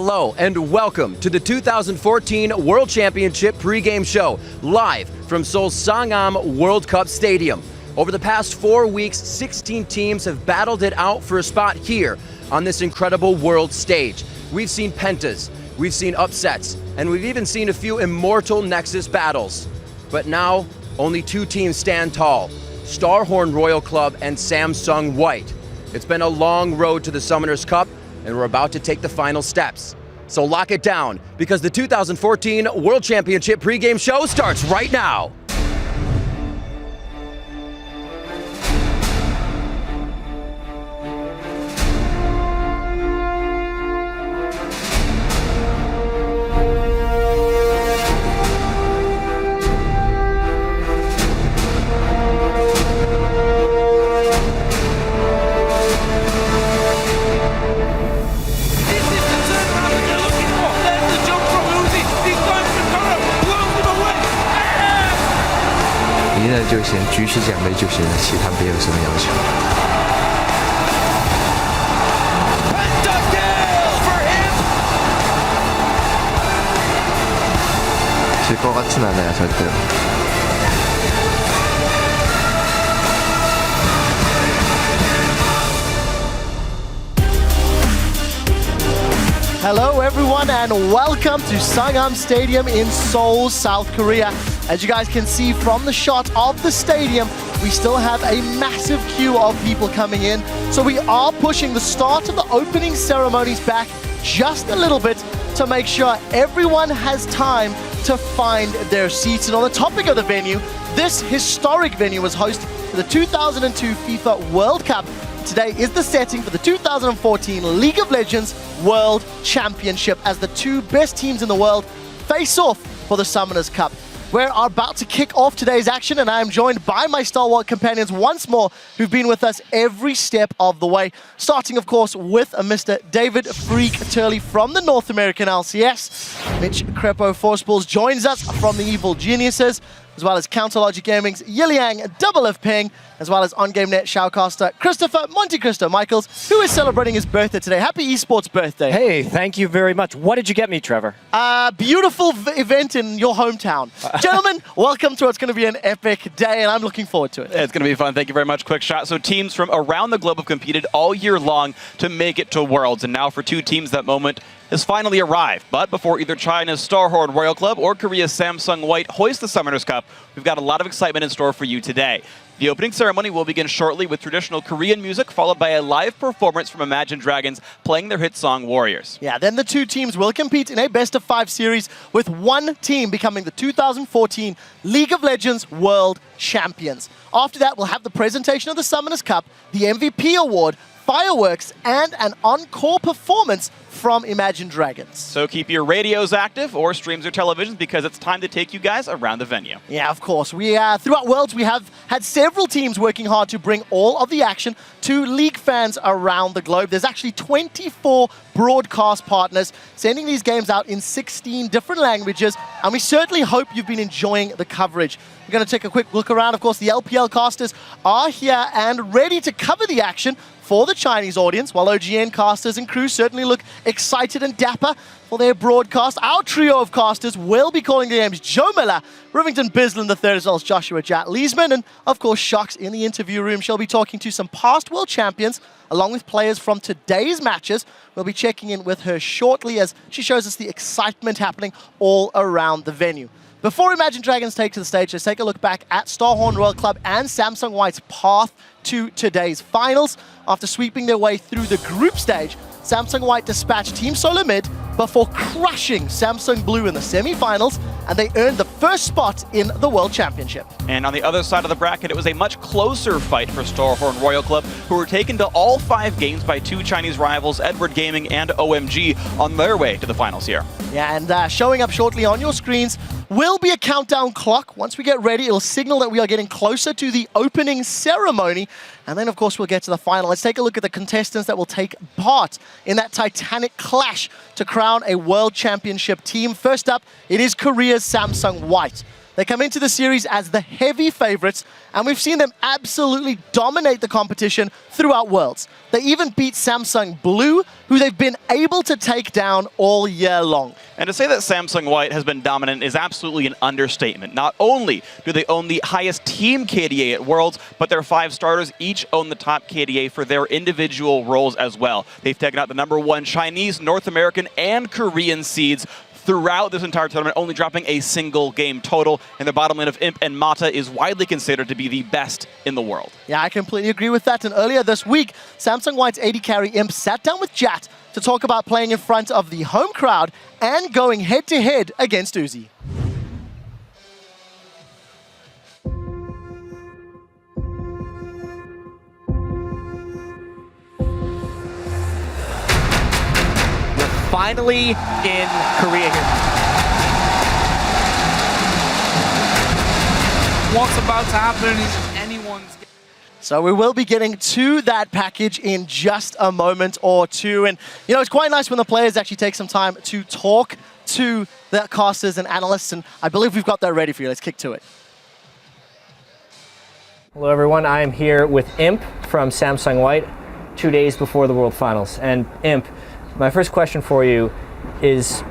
Hello and welcome to the 2014 World Championship pregame show, live from Seoul's Sangam World Cup Stadium. Over the past 4 weeks, 16 teams have battled it out for a spot here on this incredible world stage. We've seen pentas, we've seen upsets, and we've even seen a few immortal Nexus battles. But now, only 2 teams stand tall, Starhorn Royal Club and Samsung White. It's been a long road to the Summoners Cup, and we're about to take the final steps. So lock it down, because the 2014 World Championship pregame show starts right now.就行，举起奖杯就行了，其他别有什么要求。질 것 같진 않아요, 절대로. Hello everyone and welcome to Sangam Stadium in Seoul, South Korea. As you guys can see from the shot of the stadium, we still have a massive queue of people coming in. So we are pushing the start of the opening ceremonies back just a little bit to make sure everyone has time to find their seats. And on the topic of the venue, this historic venue was host for the 2002 FIFA World Cup. Today is the setting for the 2014 League of Legends World Championship as the 2 best teams in the world face off for the Summoners Cup. We're about to kick off today's action, and I am joined by my stalwart companions once more who've been with us every step of the way. Starting, of course, with Mr. David Freak Turley from the North American LCS. Mitch Crepo Forceballs joins us from the Evil Geniuses, as well as Counterlogic Gaming's Yiliang Double F Ping, as well as on-game.net shoutcaster Christopher Monte Cristo Michaels, who is celebrating his birthday today. Happy Esports birthday. Hey, thank you very much. What did you get me, Trevor? Beautiful event in your hometown. Gentlemen, welcome to what's going to be an epic day, and I'm looking forward to it. It's going to be fun. Thank you very much, Quick Shot. So teams from around the globe have competed all year long to make it to Worlds, and now for 2 teams that moment has finally arrived. But before either China's Starhorn Royal Club or Korea's Samsung White hoist the Summoners Cup, we've got a lot of excitement in store for you today. The opening ceremony will begin shortly with traditional Korean music, followed by a live performance from Imagine Dragons playing their hit song, Warriors. Yeah, then the 2 teams will compete in a best-of-5 series, with 1 team becoming the 2014 League of Legends World Champions. After that, we'll have the presentation of the Summoners Cup, the MVP award, fireworks, and an encore performance from Imagine Dragons. So keep your radios active or streams or televisions, because it's time to take you guys around the venue. Yeah, of course. Throughout Worlds, we have had several teams working hard to bring all of the action to League fans around the globe. There's actually 24 broadcast partners sending these games out in 16 different languages, and we certainly hope you've been enjoying the coverage. We're going to take a quick look around. Of course, the LPL casters are here and ready to cover the action for the Chinese audience, while OGN casters and crew certainly look excited and dapper for their broadcast. Our trio of casters will be calling the games Joe Miller, Rivington Bislin III, as well as Joshua Jat Leesman, and of course Shocks in the interview room. She'll be talking to some past world champions, along with players from today's matches. We'll be checking in with her shortly as she shows us the excitement happening all around the venue. Before Imagine Dragons take to the stage, let's take a look back at Starhorn Royal Club and Samsung White's path to today's finals. After sweeping their way through the group stage, Samsung White dispatched Team Solar Mid before crushing Samsung Blue in the semi-finals, and they earned the first spot in the World Championship. And on the other side of the bracket, it was a much closer fight for Starhorn Royal Club, who were taken to all 5 games by 2 Chinese rivals, Edward Gaming and OMG, on their way to the finals here. Yeah, and showing up shortly on your screens will be a countdown clock. Once we get ready, it'll signal that we are getting closer to the opening ceremony. And then, of course, we'll get to the final. Let's take a look at the contestants that will take part in that titanic clash to crown a World Championship team. First up, it is Korea's Samsung White. They come into the series as the heavy favorites, and we've seen them absolutely dominate the competition throughout Worlds. They even beat Samsung Blue, who they've been able to take down all year long. And to say that Samsung White has been dominant is absolutely an understatement. Not only do they own the highest team KDA at Worlds, but their 5 starters each own the top KDA for their individual roles as well. They've taken out the #1 Chinese, North American, and Korean seeds throughout this entire tournament, only dropping a single game total. And the bottom lane of Imp and Mata is widely considered to be the best in the world. Yeah, I completely agree with that. And earlier this week, Samsung White's AD carry Imp sat down with Jat to talk about playing in front of the home crowd and going head-to-head against Uzi. Finally in Korea here. What's about to happen is anyone's... So we will be getting to that package in just a moment or two. And, you know, it's quite nice when the players actually take some time to talk to the casters and analysts. And I believe we've got that ready for you. Let's kick to it. Hello everyone, I am here with Imp from Samsung White, 2 days before the World Finals. And Imp, my first question for you is,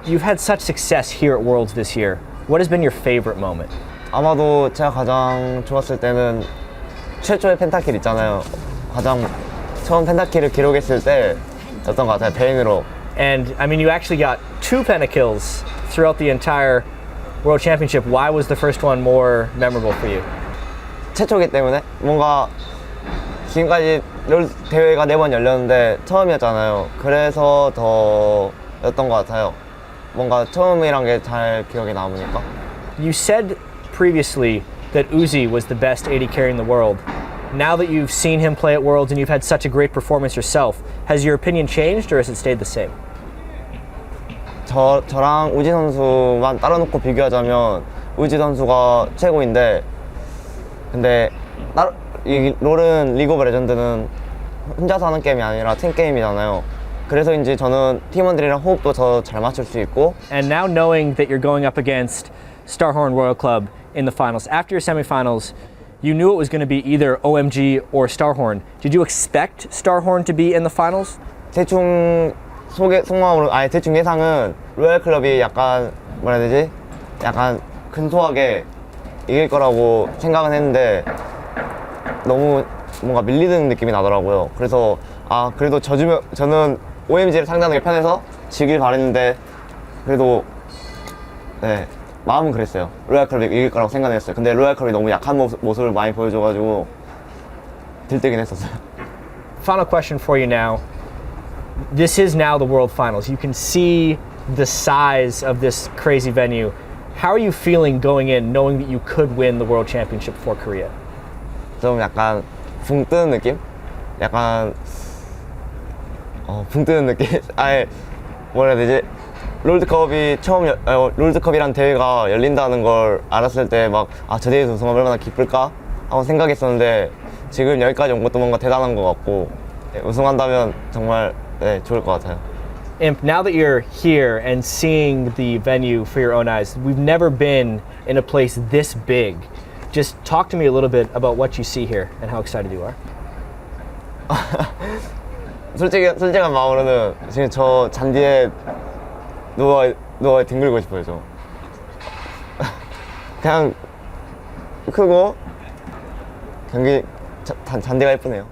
you've had such success here at Worlds this year. What has been your favorite moment? 아마도 제가 가장 좋았을 때는 최초의 펜타킬 있잖아요. 가장 처음 펜타킬을 기록했을 때였던 것 같아요. 베인으로. And I mean, you actually got 2 pentakills throughout the entire World Championship. Why was the first one more memorable for you? 최초기 때문에 뭔가 지금까지 롤 대회가 4번 열렸는데 처음이었잖아요. 그래서 더였던 것 같아요. 뭔가 처음이란 게 잘 기억에 남으니까. You said previously that Uzi was the best AD carry in the world. Now that you've seen him play at Worlds and you've had such a great performance yourself, has your opinion changed or has it stayed the same? 저랑 우지 선수만 따로 놓고 비교하자면 우지 선수가 최고인데, 근데 이 롤은 리그 오브 레전드는 혼자서 하는 게임이 아니라 팀 게임이잖아요. 그래서인지 저는 팀원들이랑 호흡도 더 잘 맞출 수 있고. And now knowing that you're going up against Starhorn Royal Club in the finals, after your semifinals, you knew it was going to be either OMG or Starhorn. Did you expect Starhorn to be in the finals? 대충 속마음으로, 대충 예상은 로얄 클럽이 약간 뭐라 해야 되지? 약간 근소하게 이길 거라고 생각은 했는데 너무 뭔가 밀리는 느낌이 나더라고요. 그래서 그래도 저는 OMG를 상대하는 게 편해서 지길 바랬는데 그래도 네, 마음은 그랬어요. 로얄 클럽이 이길 거라고 생각했어요. 근데 로얄 클럽이 너무 약한 모습을 많이 보여줘가지고 들뜨긴 했었어요. Final question for you now. This is now the World Finals. You can see the size of this crazy venue. How are you feeling going in, knowing that you could win the World Championship for Korea? 좀 약간 붕 뜨는 느낌? 약간 붕 뜨는 느낌? 뭐라 해야 되지? 롤드컵이 롤드컵이란 대회가 열린다는 걸 알았을 때 막 저 대회에서 우승하면 얼마나 기쁠까? 하고 생각했었는데 지금 여기까지 온 것도 뭔가 대단한 것 같고 우승한다면 정말 좋을 것 같아요. Imp, now that you're here and seeing the venue for your own eyes, we've never been in a place this big. Just talk to me a little bit about what you see here and how excited you are. 솔직한 마음으로는 지금 저 잔디에 누워 뒹굴고 싶어요. 저 그냥 크고 경기 잔디가 예쁘네요.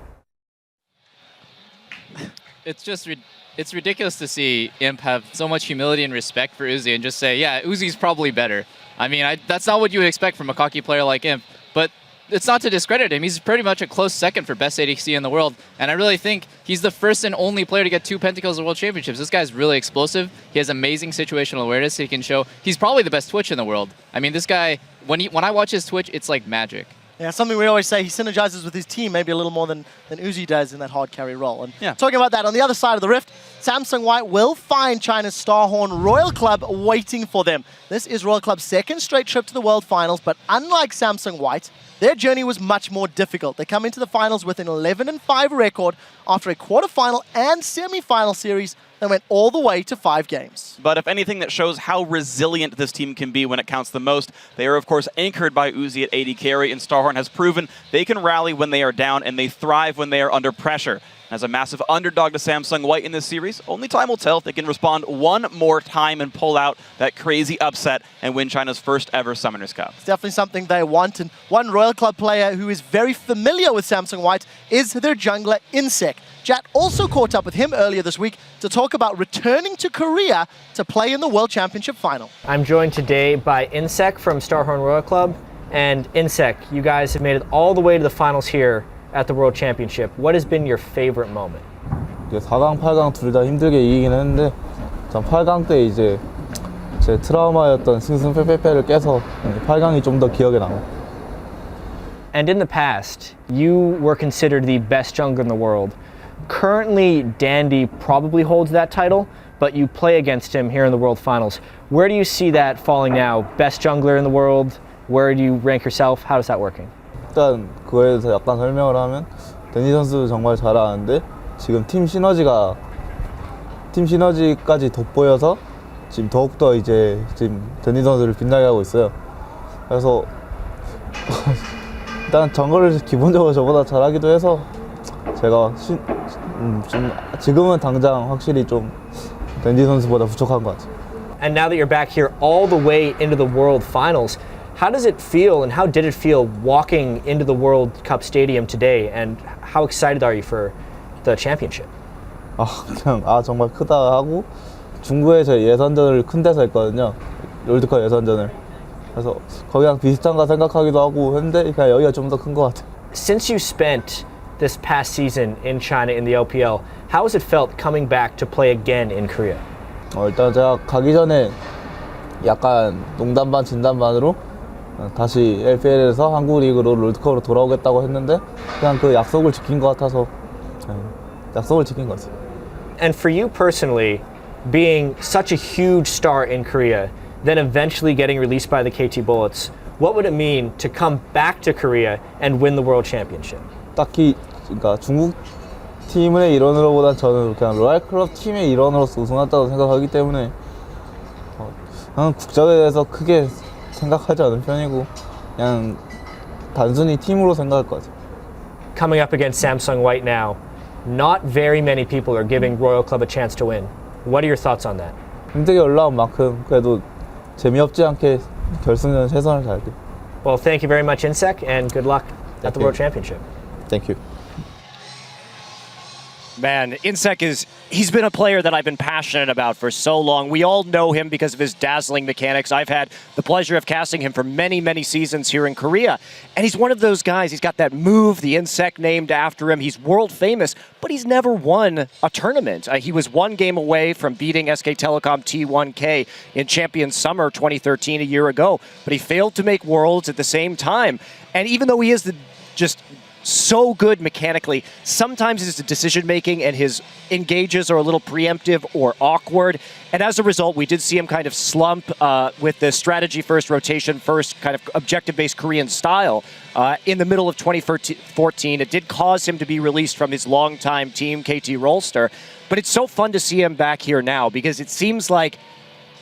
It's ridiculous to see Imp have so much humility and respect for Uzi and just say, yeah, Uzi's probably better. I mean, that's not what you would expect from a cocky player like Imp, but it's not to discredit him. He's pretty much a close second for best ADC in the world, and I really think he's the first and only player to get 2 pentakills at World Championships. This guy's really explosive. He has amazing situational awareness. He can show. He's probably the best Twitch in the world. I mean, this guy, when I watch his Twitch, it's like magic. Yeah, something we always say, he synergizes with his team maybe a little more than Uzi does in that hard carry role. And yeah. Talking about that, on the other side of the rift, Samsung White will find China's Starhorn Royal Club waiting for them. This is Royal Club's second straight trip to the World Finals, but unlike Samsung White, their journey was much more difficult. They come into the finals with an 11-5 record after a quarterfinal and semi-final series that went all the way to 5 games. But if anything that shows how resilient this team can be when it counts the most, they are of course anchored by Uzi at AD carry, and Starhorn has proven they can rally when they are down and they thrive when they are under pressure. As a massive underdog to Samsung White in this series, only time will tell if they can respond one more time and pull out that crazy upset and win China's first ever Summoners Cup. It's definitely something they want, and one Royal Club player who is very familiar with Samsung White is their jungler Insec. Jat also caught up with him earlier this week to talk about returning to Korea to play in the World Championship final. I'm joined today by Insec from Starhorn Royal Club. And Insec, you guys have made it all the way to the finals here at the World Championship. What has been your favorite moment? 4강, 8강 둘 다 힘들게 이기긴 했는데 전 8강 때 이제 제 트라우마였던 승승패패패를 깨서 8강이 좀 더 기억에 남아요. And in the past, you were considered the best jungler in the world. Currently, Dandy probably holds that title, but you play against him here in the World Finals. Where do you see that falling now? Best jungler in the world? Where do you rank yourself? How is that working? 일단 그거에 대해서 약간 설명을 하면 데니 선수 정말 잘하는데 지금 팀 시너지까지 돋보여서 지금 더욱더 이제 지금 데니 선수를 빛나게 하고 있어요. 그래서 일단 정글을 기본적으로 저보다 잘하기도 해서 제가 좀 지금은 당장 확실히 좀 데니 선수보다 부족한 것 같아요. And now that you're back here all the way into the World Finals, how does it feel and how did it feel walking into the World Cup Stadium today, and how excited are you for the championship? 그냥 정말 크다 하고 중구에 제 예선전을 큰 데서 했거든요. 롤드컵 예선전을. 그래서 거기랑 비슷한가 생각하기도 하고 했는데 그냥 여기가 좀 더 큰 것 같아요. Since you spent this past season in China in the LPL, how has it felt coming back to play again in Korea? 일단 제가 가기 전에 약간 농담 반 진담 반으로 다시 LPL에서 한국 리그로 롤드컵으로 돌아오겠다고 했는데 그냥 그 약속을 지킨 것 같아서 약속을 지킨 것 같아요. And for you personally, being such a huge star in Korea, then eventually getting released by the KT Bullets, what would it mean to come back to Korea and win the World Championship? 딱히 그러니까 중국 팀의 일원으로보단 저는 그냥 로얄 클럽 팀의 일원으로서 우승했다고 생각하기 때문에 저는 국적에 대해서 크게 생각하지 않은 편이고 그냥 단순히 팀으로 생각할 것 같아요. Coming up against Samsung White now, not very many people are giving Royal Club a chance to win. What are your thoughts on that? 힘들게 올라온 만큼 그래도 재미없지 않게 결승전 최선을 다할게요. Well, thank you very much, Insec, and good luck at the World Championship. Thank you. Man, Insec he's been a player that I've been passionate about for so long. We all know him because of his dazzling mechanics. I've had the pleasure of casting him for many, many seasons here in Korea. And he's one of those guys, he's got that move, the Insec named after him. He's world famous, but he's never won a tournament. He was one game away from beating SK Telecom T1K in Champions Summer 2013 a year ago, but he failed to make Worlds at the same time. And even though he is just so good mechanically, sometimes his decision-making and his engages are a little preemptive or awkward. And as a result, we did see him kind of slump with the strategy-first, rotation-first, kind of objective-based Korean style in the middle of 2014. It did cause him to be released from his longtime team, KT Rolster. But it's so fun to see him back here now because it seems like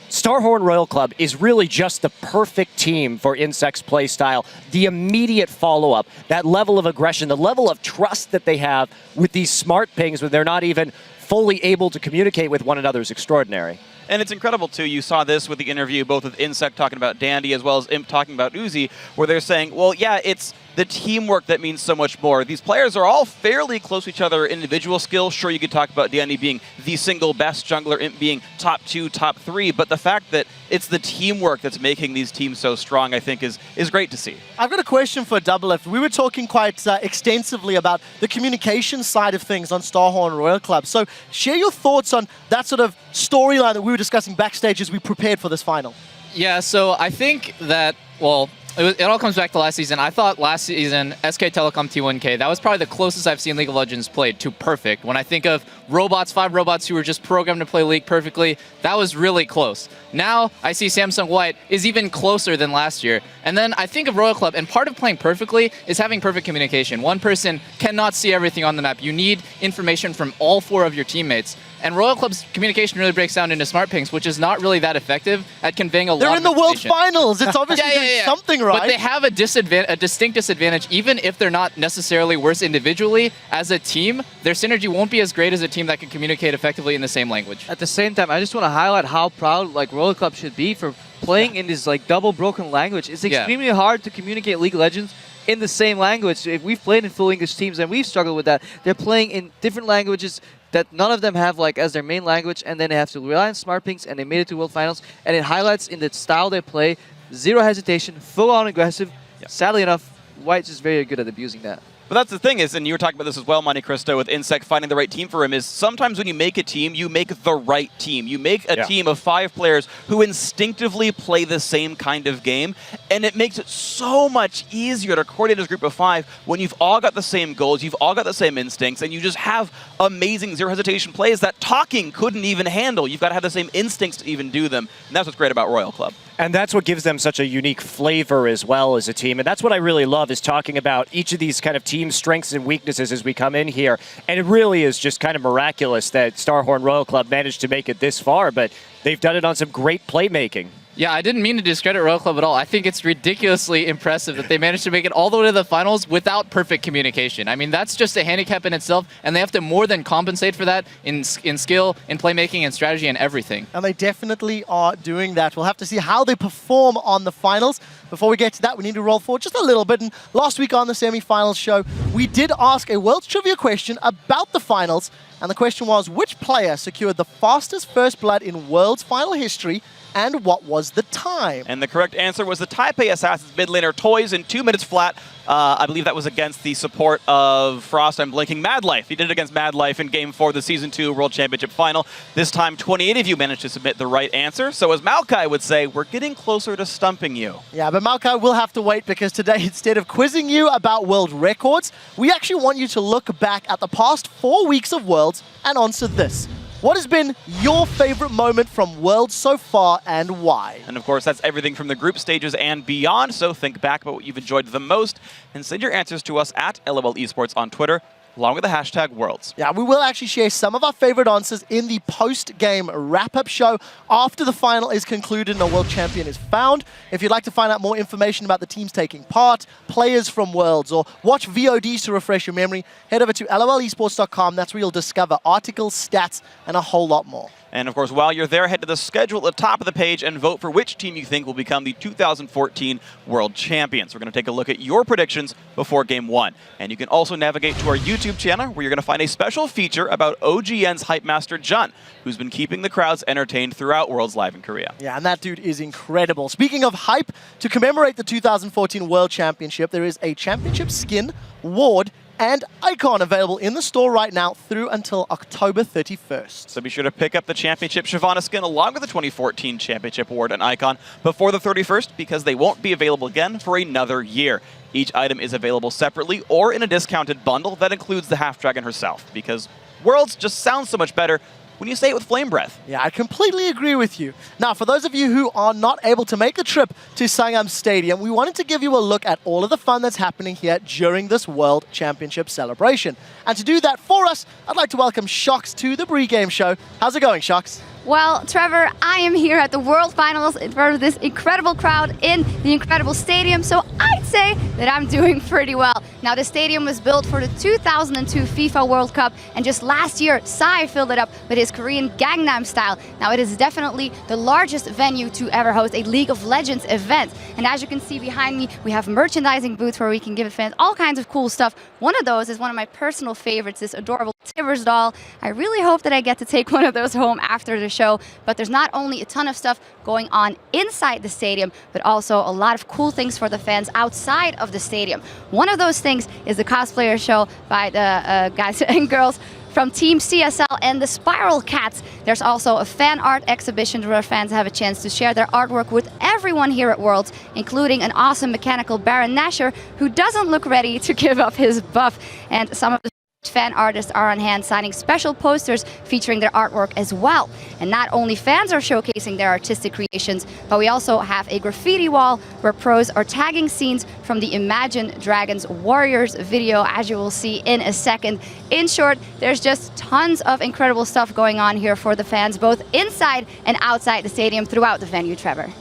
Starhorn Royal Club is really just the perfect team for Insec's play style. The immediate follow-up, that level of aggression, the level of trust that they have with these smart pings when they're not even fully able to communicate with one another is extraordinary. And it's incredible, too. You saw this with the interview, both with Insec talking about Dandy as well as Imp talking about Uzi, where they're saying, well, yeah, it's the teamwork that means so much more. These players are all fairly close to each other, individual skills. Sure, you could talk about Dandy being the single best jungler, Imp being top 2, top 3, but the fact that it's the teamwork that's making these teams so strong, I think, is great to see. I've got a question for Double F. We were talking quite extensively about the communication side of things on Starhorn Royal Club. So share your thoughts on that sort of storyline that we were discussing backstage as we prepared for this final. Yeah, so I think that, well, It all comes back to last season. I thought last season, SK Telecom T1K, that was probably the closest I've seen League of Legends played to perfect. When I think of robots, 5 robots who were just programmed to play League perfectly, that was really close. Now, I see Samsung White is even closer than last year. And then I think of Royal Club, and part of playing perfectly is having perfect communication. One person cannot see everything on the map. You need information from all 4 of your teammates. And Royal Club's communication really breaks down into smart pings, which is not really that effective at conveying a lot of information. They're in the World Finals. It's obviously doing something right. But they have a distinct disadvantage, even if they're not necessarily worse individually. As a team, their synergy won't be as great as a team that can communicate effectively in the same language. At the same time, I just want to highlight how proud Royal Club should be for playing in this double broken language. It's extremely hard to communicate League of Legends in the same language. If we've played in full English teams and we've struggled with that, they're playing in different languages that none of them have as their main language, and then they have to rely on smart pings, and they made it to World Finals, and it highlights in the style they play, zero hesitation, full-on aggressive. Sadly enough, White's is very good at abusing that. But that's the thing is, and you were talking about this as well, Monte Cristo, with Insect finding the right team for him, is sometimes when you make a team, you make the right team. You make a team of 5 players who instinctively play the same kind of game, and it makes it so much easier to coordinate as a group of 5 when you've all got the same goals, you've all got the same instincts, and you just have amazing zero hesitation plays that talking couldn't even handle. You've got to have the same instincts to even do them, and that's what's great about Royal Club. And that's what gives them such a unique flavor as well as a team. And that's what I really love, is talking about each of these kind of team strengths and weaknesses as we come in here. And it really is just kind of miraculous that Starhorn Royal Club managed to make it this far, but they've done it on some great playmaking. Yeah, I didn't mean to discredit Royal Club at all. I think it's ridiculously impressive that they managed to make it all the way to the finals without perfect communication. I mean, that's just a handicap in itself, and they have to more than compensate for that in skill, in playmaking, and strategy, and everything. And they definitely are doing that. We'll have to see how they perform on the finals. Before we get to that, we need to roll forward just a little bit. And last week on the semi-finals show, we did ask a Worlds Trivia question about the finals. And the question was, which player secured the fastest first blood in Worlds final history, and what was the time? And the correct answer was the Taipei Assassins mid laner Toys in 2 minutes flat. I believe that was against the support of Frost. I'm blinking Mad Life. He did it against Mad Life in Game 4 of the Season 2 World Championship Final. This time, 28 of you managed to submit the right answer. So as Maokai would say, we're getting closer to stumping you. Yeah, but Maokai will have to wait, because today, instead of quizzing you about world records, we actually want you to look back at the past 4 weeks of Worlds and answer this. What has been your favorite moment from Worlds so far, and why? And of course, that's everything from the group stages and beyond, so think back about what you've enjoyed the most and send your answers to us at LOL Esports on Twitter, along with the hashtag Worlds. Yeah, we will actually share some of our favorite answers in the post-game wrap-up show after the final is concluded and a world champion is found. If you'd like to find out more information about the teams taking part, players from Worlds, or watch VODs to refresh your memory, head over to lolesports.com. That's where you'll discover articles, stats, and a whole lot more. And of course, while you're there, head to the schedule at the top of the page and vote for which team you think will become the 2014 World Champions. We're going to take a look at your predictions before Game 1. And you can also navigate to our YouTube channel, where you're going to find a special feature about OGN's Hype Master Jeon, who's been keeping the crowds entertained throughout Worlds Live in Korea. Yeah, and that dude is incredible. Speaking of hype, to commemorate the 2014 World Championship, there is a championship skin, ward, and icon available in the store right now through until October 31st. So be sure to pick up the Championship Shyvana skin along with the 2014 Championship Award and icon before the 31st, because they won't be available again for another year. Each item is available separately or in a discounted bundle that includes the Half-Dragon herself, because Worlds just sounds so much better when you say it with Flame Breath. Yeah, I completely agree with you. Now, for those of you who are not able to make the trip to Sangam Stadium, we wanted to give you a look at all of the fun that's happening here during this World Championship celebration. And to do that for us, I'd like to welcome Shox to the Pregame show. How's it going, Shox? Well, Trevor, I am here at the World Finals in front of this incredible crowd in the incredible stadium, so I'd say that I'm doing pretty well. Now, the stadium was built for the 2002 FIFA World Cup, and just last year, Psy filled it up with his Korean Gangnam Style. Now, it is definitely the largest venue to ever host a League of Legends event. And as you can see behind me, we have merchandising booths where we can give fans all kinds of cool stuff. One of those is one of my personal favorites, this adorable Tivers doll. I really hope that I get to take one of those home after the show. But there's not only a ton of stuff going on inside the stadium, but also a lot of cool things for the fans outside of the stadium. One of those things is the cosplayer show by the guys and girls from Team CSL and the Spiral Cats. There's also a fan art exhibition where fans have a chance to share their artwork with everyone here at Worlds, including an awesome mechanical Baron Nashor who doesn't look ready to give up his buff. And some of the fan artists are on hand signing special posters featuring their artwork as well. And not only fans are showcasing their artistic creations, but we also have a graffiti wall where pros are tagging scenes from the Imagine Dragons Warriors video, as you will see in a second. In short, there's just tons of incredible stuff going on here for the fans, both inside and outside the stadium throughout the venue, Trevor.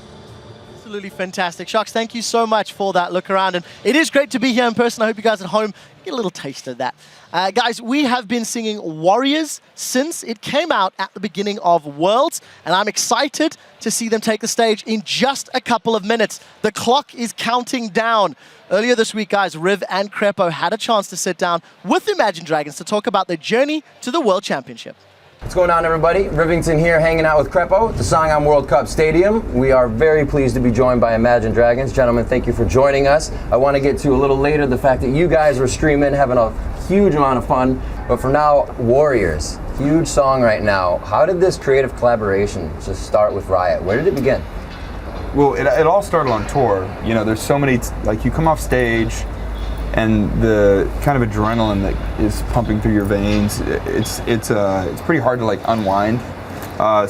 Absolutely fantastic. Sharks, thank you so much for that look around. And it is great to be here in person. I hope you guys at home get a little taste of that. Guys, we have been singing Warriors since it came out at the beginning of Worlds, and I'm excited to see them take the stage in just a couple of minutes. The clock is counting down. Earlier this week, guys, Riv and Crepo had a chance to sit down with Imagine Dragons to talk about their journey to the World Championship. What's going on, everybody? Rivington here, hanging out with Crepo at the Sangam World Cup Stadium. We are very pleased to be joined by Imagine Dragons. Gentlemen, thank you for joining us. I want to get to a little later the fact that you guys were streaming, having a huge amount of fun. But for now, Warriors, huge song right now. How did this creative collaboration just start with Riot? Where did it begin? Well, it all started on tour. You know, there's so many, like you come off stage, and the kind of adrenaline that is pumping through your veins, it's pretty hard to like unwind.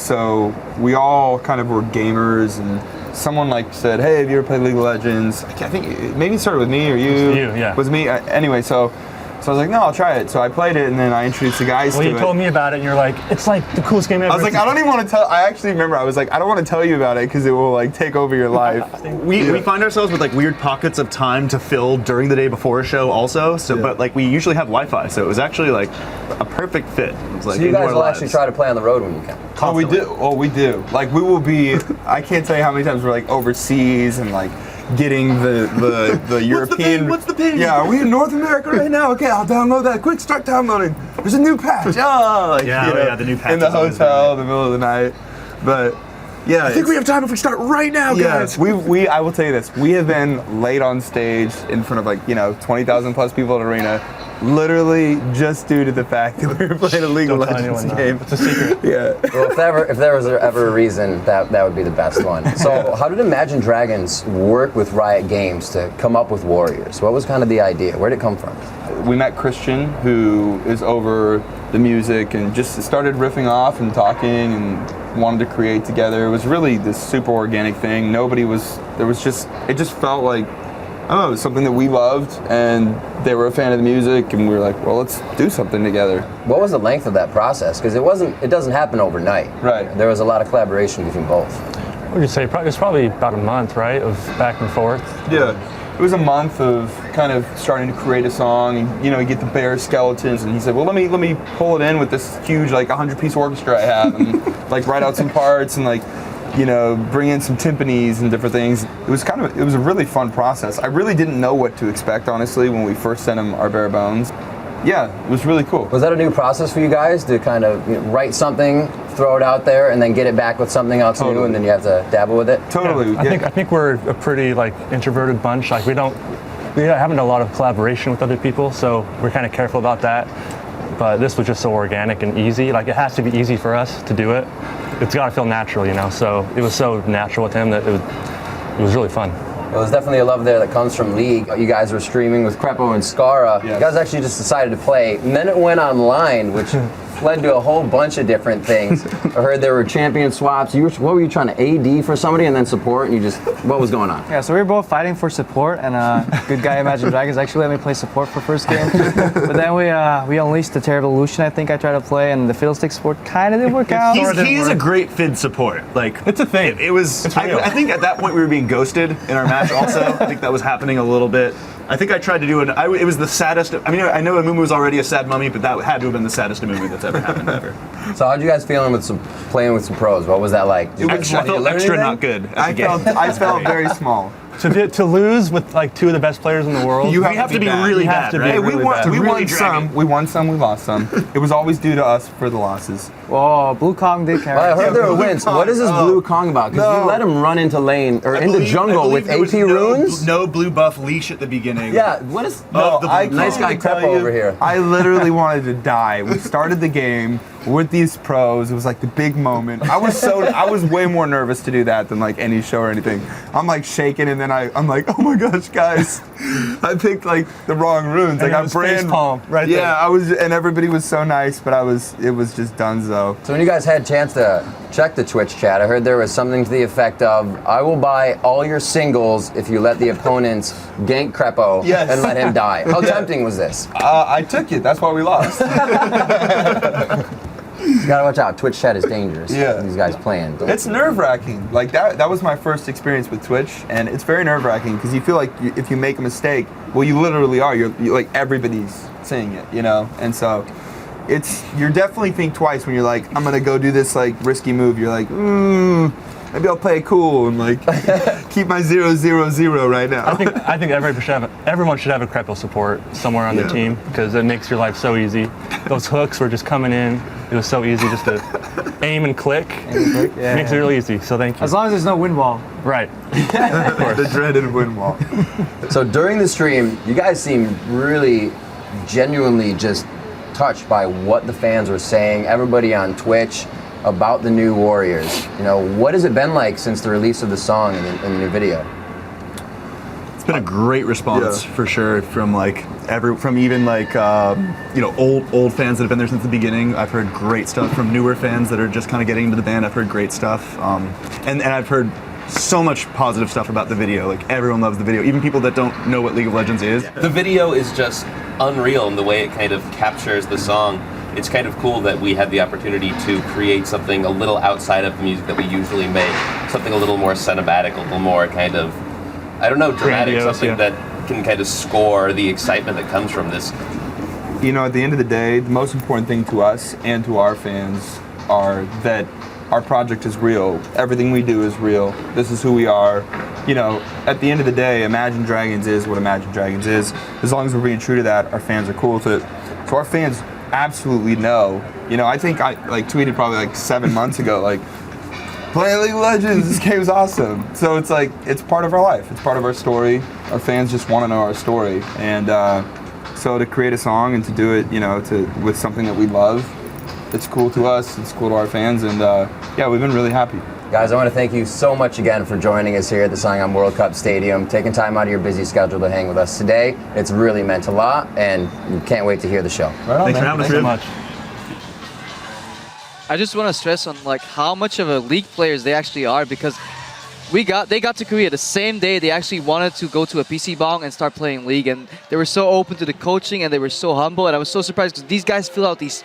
So we all kind of were gamers, and someone like said, "Hey, have you ever played League of Legends?" I think maybe it started with me or you. It was you, yeah. Was me. Anyway, so I was like, "No, I'll try it." So I played it, and then I introduced the guys to it. Well, you told me about it, and you're like, "It's like the coolest game ever." I was like, I don't even want to tell. I actually remember I was like, I don't want to tell you about it because it will like take over your life. We find ourselves with like weird pockets of time to fill during the day before a show also. So, but like we usually have Wi-Fi, so it was actually like a perfect fit. It was, like, so you guys will actually try to play on the road when you can? Oh, we do. Oh, we do. Like we will be. I can't tell you how many times we're like overseas and like getting the European. What's the ping? Yeah, are we in North America right now? Okay, I'll download that. Quick, start downloading. There's a new patch. Oh, like, yeah, the new patch in the hotel in the middle of the night. But yeah, I think we have time if we start right now, guys. We I will tell you this. We have been late on stage in front of like 20,000 plus people at arena, literally just due to the fact that we were playing a League of Legends game. It's a secret. Yeah. Well, if there was ever a reason, that would be the best one. So how did Imagine Dragons work with Riot Games to come up with Warriors? What was kind of the idea? Where did it come from? We met Christian, who is over the music, and just started riffing off and talking and wanted to create together. It was really this super organic thing. It just felt like, I don't know, it was something that we loved, and they were a fan of the music, and we were like, well, let's do something together. What was the length of that process? Because it doesn't happen overnight. Right. There was a lot of collaboration between both. What would you say? It was probably about a month, right, of back and forth? Yeah. It was a month of kind of starting to create a song, and you get the bare skeletons, and he said, well, let me pull it in with this huge, like 100-piece orchestra I have, and like write out some parts, and like, bring in some timpanis and different things. It was a really fun process. I really didn't know what to expect, honestly, when we first sent him our bare bones. Yeah, it was really cool. Was that a new process for you guys to kind of write something, throw it out there, and then get it back with something else new, and then you have to dabble with it? Totally. Yeah, I think we're a pretty like introverted bunch. Like we haven't a lot of collaboration with other people, so we're kind of careful about that. But this was just so organic and easy. Like it has to be easy for us to do it. It's got to feel natural, So it was so natural with him that it was really fun. Well, there's definitely a love there that comes from League. You guys were streaming with Crepo and Skara. Yes. You guys actually just decided to play, and then it went online, which led to a whole bunch of different things. I heard there were champion swaps. What were you trying to AD for somebody and then support, and what was going on? Yeah, so we were both fighting for support, and good guy Imagine Dragons actually let me play support for first game. But then we unleashed the Terrible Illusion, I think I tried to play, and the Fiddlestick support kind of didn't work out. He's a great Fid support. Like it's a thing. It was. I think at that point we were being ghosted in our match. Also, I think that was happening a little bit. I think I tried to do it was the saddest. I mean, I know Amumu was already a sad mummy, but that had to have been the saddest Amumu that's ever happened ever. So how'd you guys feeling playing with some pros? What was that like? I felt extra not good. I felt very small. To lose with like two of the best players in the world, You have to be really bad, right? Hey, we won some. We won some. We lost some. It was always due to us for the losses. Whoa, Blue Kong did carry. I heard there were wins. What is this Blue Kong about? Because you let him run into lane or into jungle with AP runes. No blue buff leash at the beginning. Yeah, what is? Nice guy Crepo over here. I literally wanted to die. We started the game with these pros. It was like the big moment. I was way more nervous to do that than like any show or anything. I'm like shaking, and then I'm like, oh my gosh, guys, I picked like the wrong runes. I got brand palm right there. there. I was, and everybody was so nice, but it was just dunzo. So when you guys had a chance to check the Twitch chat, I heard there was something to the effect of, I will buy all your singles if you let the opponents gank Crepo and let him die. How tempting was this? I took it. That's why we lost. You gotta watch out. Twitch chat is dangerous. Yeah. These guys playing. It's nerve-wracking. Like that was my first experience with Twitch, and it's very nerve-wracking because you feel like if you make a mistake, well, you literally are. You're like everybody's saying it, you know. And so, you're definitely think twice when you're like, I'm gonna go do this like risky move. You're like, maybe I'll play it cool and like keep my 0-0-0 right now. I think everyone should have a Crepo support somewhere on their team because it makes your life so easy. Those hooks were just coming in. It was so easy just to aim and click. It makes it really easy. So thank you. As long as there's no wind wall. Right. The dreaded wind wall. So during the stream, you guys seem really genuinely just touched by what the fans were saying. Everybody on Twitch about the new Warriors. You know, what has it been like since the release of the song and the new video? It's been a great response for sure from like even like old fans that have been there since the beginning. I've heard great stuff from newer fans that are just kind of getting into the band. I've heard great stuff, and I've heard so much positive stuff about the video. Like everyone loves the video, even people that don't know what League of Legends is. The video is just unreal in the way it kind of captures the song. It's kind of cool that we had the opportunity to create something a little outside of the music that we usually make, something a little more cinematic, a little more kind of, I don't know, dramatic, grandiose, something that can kind of score the excitement that comes from this. You know, at the end of the day, the most important thing to us and to our fans are that our project is real. Everything we do is real. This is who we are. You know, at the end of the day, Imagine Dragons is what Imagine Dragons is. As long as we're being true to that, our fans are cool with it. So our fans absolutely know. You know, I think I tweeted probably like 7 months ago, like, playing League of Legends, this game's awesome. So it's like, it's part of our life. It's part of our story. Our fans just want to know our story. And so to create a song and to do it, you know, with something that we love, it's cool to us, it's cool to our fans, and yeah, we've been really happy. Guys, I want to thank you so much again for joining us here at the Sangam World Cup Stadium, taking time out of your busy schedule to hang with us today. It's really meant a lot, and we can't wait to hear the show. Right on, thanks for having us. Thanks so much. I just want to stress on like how much of a league players they actually are, because they got to Korea the same day they actually wanted to go to a PC bong and start playing League, and they were so open to the coaching and they were so humble, and I was so surprised because these guys fill out these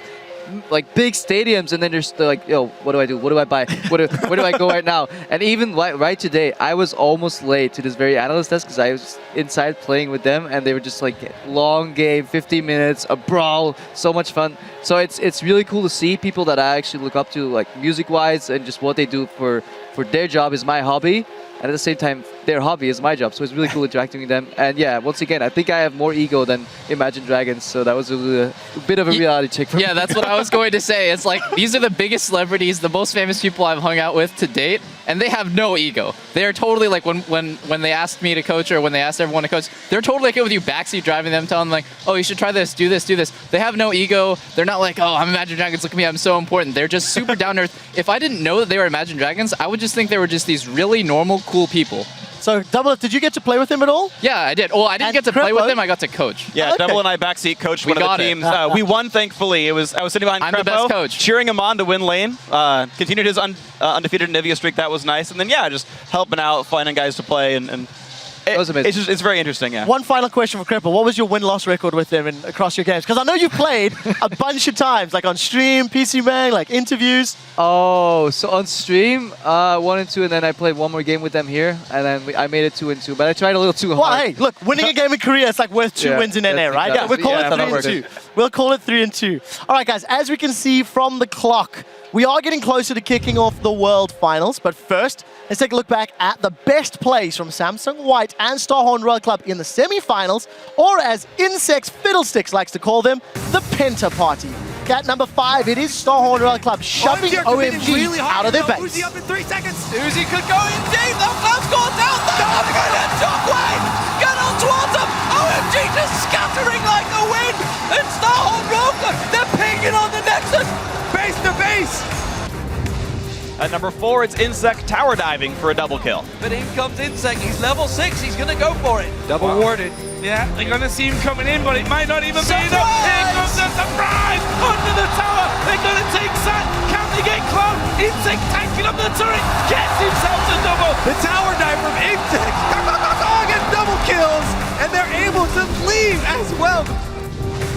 like big stadiums, and then they're like, yo, what do I do? What do I buy? Where do I go right now? And even right today, I was almost late to this very analyst desk because I was inside playing with them, and they were just like long game, 50 minutes, a brawl, so much fun. So it's really cool to see people that I actually look up to, like music-wise, and just what they do for their job is my hobby. And at the same time, their hobby is my job, so it's really cool interacting with them. And yeah, once again, I think I have more ego than Imagine Dragons, so that was a bit of a reality check for me. Yeah, that's what I was going to say. It's like, these are the biggest celebrities, the most famous people I've hung out with to date, and they have no ego. They're totally like, when they asked me to coach, or when they asked everyone to coach, they're totally okay with you backseat driving them, telling them like, oh, you should try this, do this, do this. They have no ego. They're not like, oh, I'm Imagine Dragons, look at me, I'm so important. They're just super down to earth. If I didn't know that they were Imagine Dragons, I would just think they were just these really normal, cool people. So, Double F, did you get to play with him at all? Yeah, I did. Well, I didn't get to play with him. I got to coach. Yeah, okay. Double and I backseat coached one of the teams. We won, thankfully. I was sitting behind I'm Crepo, the best coach. cheering him on to win lane. Continued his undefeated Nivea streak. That was nice. And then, yeah, just helping out, finding guys to play. And that was amazing. It's very interesting, yeah. One final question for Crepo. What was your win-loss record with them across your games? Because I know you've played a bunch of times, like on stream, PC Bang, like interviews. Oh, so on stream, 1 and 2, and then I played one more game with them here, and then I made it 2 and 2. But I tried a little too hard. Well, hey, look, winning a game in Korea is like worth 2 wins in NA, right? Yeah, we're calling 3 and 2. We'll call it 3-2. All right, guys, as we can see from the clock, we are getting closer to kicking off the World Finals. But first, let's take a look back at the best plays from Samsung White and Starhorn Royal Club in the semi-finals, or as Insect's Fiddlesticks likes to call them, the Penta Party. At number 5, it is Starhorn Royal Club shoving OMG really out of their base. Uzi up in 3 seconds. Uzi could go in deep. The Cloud's gone down. They're going to Shockwave. Get on towards him. OMG just scattering like the wind. And Starhorn Royal Club, they're pinging on the Nexus. Base to base. At number 4, it's Insect tower diving for a double kill. But in comes Insect. He's level 6. He's going to go for it. Double warded. Yeah, they're going to see him coming in, but it might not even be enough. Here comes the surprise! Under the tower! They're going to take Sat. Can they get close? Insect tanking up the turret. Gets himself the double. The tower dive from Insect. Oh, gets double kills. And they're able to leave as well.